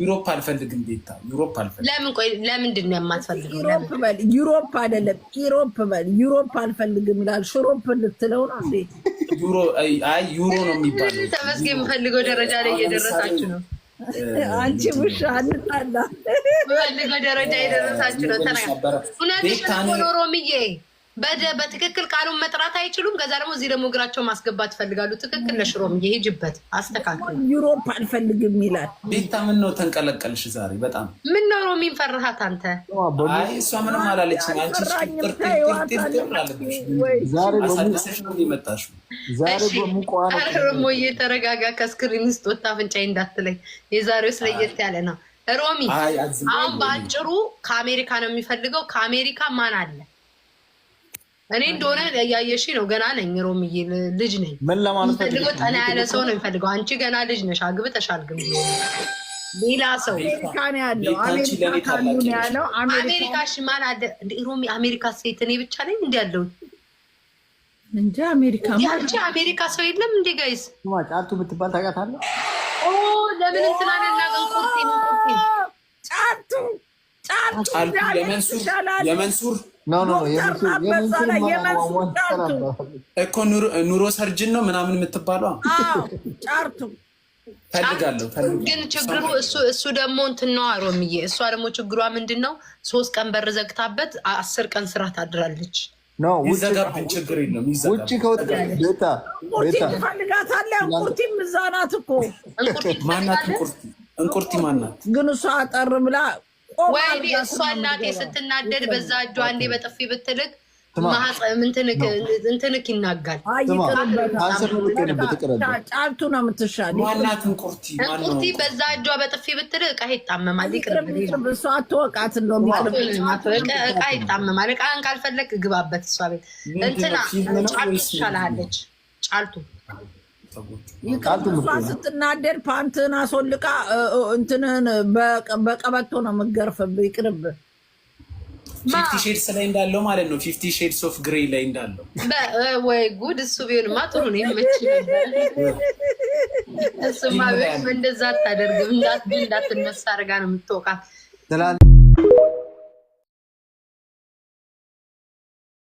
ዩሮፕ አልፈልግም ቤታ ዩሮፕ አልፈልግም። ለምን ቆይ ለምንድን ነው የማትፈልገው? ዩሮፕ በል ዩሮፕ አይደለም ዩሮፕ በል ዩሮፕ አልፈልግም ይላል። ሽሮፕ ልትለው ነው እንዴ? ዩሮ አይ ዩሮ ነው የሚባለው። ተመስገን የምፈልገው ደረጃ ላይ እየደረሳችሁ ነው። አንቺ ውሻ አንጣላ የምፈልገው ደረጃ እየደረሳችሁ ነው። ተናገር እውነትሽን ነው ሮሚዬ። በትክክል ቃሉን መጥራት አይችሉም። ከዛ ደግሞ እዚህ ደግሞ እግራቸው ማስገባት ይፈልጋሉ። ትክክል ነሽ ሮሚዬ፣ ሂጅበት አስተካክል። ዩሮፕ አልፈልግም ይላል። ቤታ ምን ነው ተንቀለቀልሽ ዛሬ በጣም? ምን ነው ሮሚን ፈራሃት አንተ? አይ እሷ ምንም አላለችም። አንቺ ሮሞዬ ተረጋጋ። ከስክሪን ውስጥ ወጣ አፍንጫዬ እንዳትለኝ። የዛሬው ስለየት ያለ ነው ሮሚ። አሁን በአጭሩ ከአሜሪካ ነው የሚፈልገው። ከአሜሪካ ማን አለ? እኔ እንደሆነ ያየሽ ነው። ገና ነኝ ሮሚዬ፣ ልጅ ነኝ። ምን ለማለት ፈልገው? ጠና ያለ ሰው ነው የሚፈልገው። አንቺ ገና ልጅ ነሽ፣ አግብተሻል። ግን ሌላ ሰው አሜሪካ ነው ያለው። አሜሪካ ካሉ ነው ያለው። አሜሪካ ማን አለ ሮሚ? አሜሪካ ሴት እኔ ብቻ ነኝ እንዴ ያለው እንጂ አሜሪካ አንቺ አሜሪካ ሰው የለም እንዴ ጋይስ? ጫቱ የምትባል ታውቃታለህ? ኦ ለምን እንትና ለናገን ቁርጤ ጫቱ የመንሱር እኮ ኑሮ ሰርጅን ነው ምናምን የምትባለው ጫርቱ ፈልጋለሁ። ግን ችግሩ እሱ ደግሞ እንትን ነው ሮሚዬ። እሷ ደግሞ ችግሯ ምንድን ነው? 3 ቀን በር ዘግታበት 10 ቀን ስራ ታድራለች። ይዘጋብን ችግር የለም። ውጭ ከወጣ ቤታ ፈልጋታለህ። እንቁርቲም እዛ ናት እኮ። ማናት እንቁርቲ ማናት? ግን እሷ አጠር ብላ ወይኔ እሷ እናቴ ስትናደድ በዛ እጇ አንዴ በጥፊ ብትልክ እንትንክ ይናጋል። ጫልቱ ነው የምትሻል። ማናት እንቁርቲ በዛ እጇ በጥፊ ብትልክ እቃ ይጣመማል። ይቅርብ እሷ አትወቃት እንደውም እቃ ይጣመማል። እቃን ካልፈለግ ግባበት። እሷ ቤት እንትና ጫልቱ ትሻላለች። ጫልቱ ይቅርብ። ስትናደድ ፓንትን አስወልቃ እንትንን በቀበቶ ነው የምትገርፍብህ። ይቅርብ። 50 ሼድስ ላይ እንዳለው ማለት ነው። 50 ሼድስ ኦፍ ግሬይ ላይ እንዳለው ወይ ጉድ! እሱ ቢሆንማ ጥሩ ነው። ይመች እሱማ እንደዛ አታደርግም። እንዳትነሳ አድርጋ ነው የምትወቃት።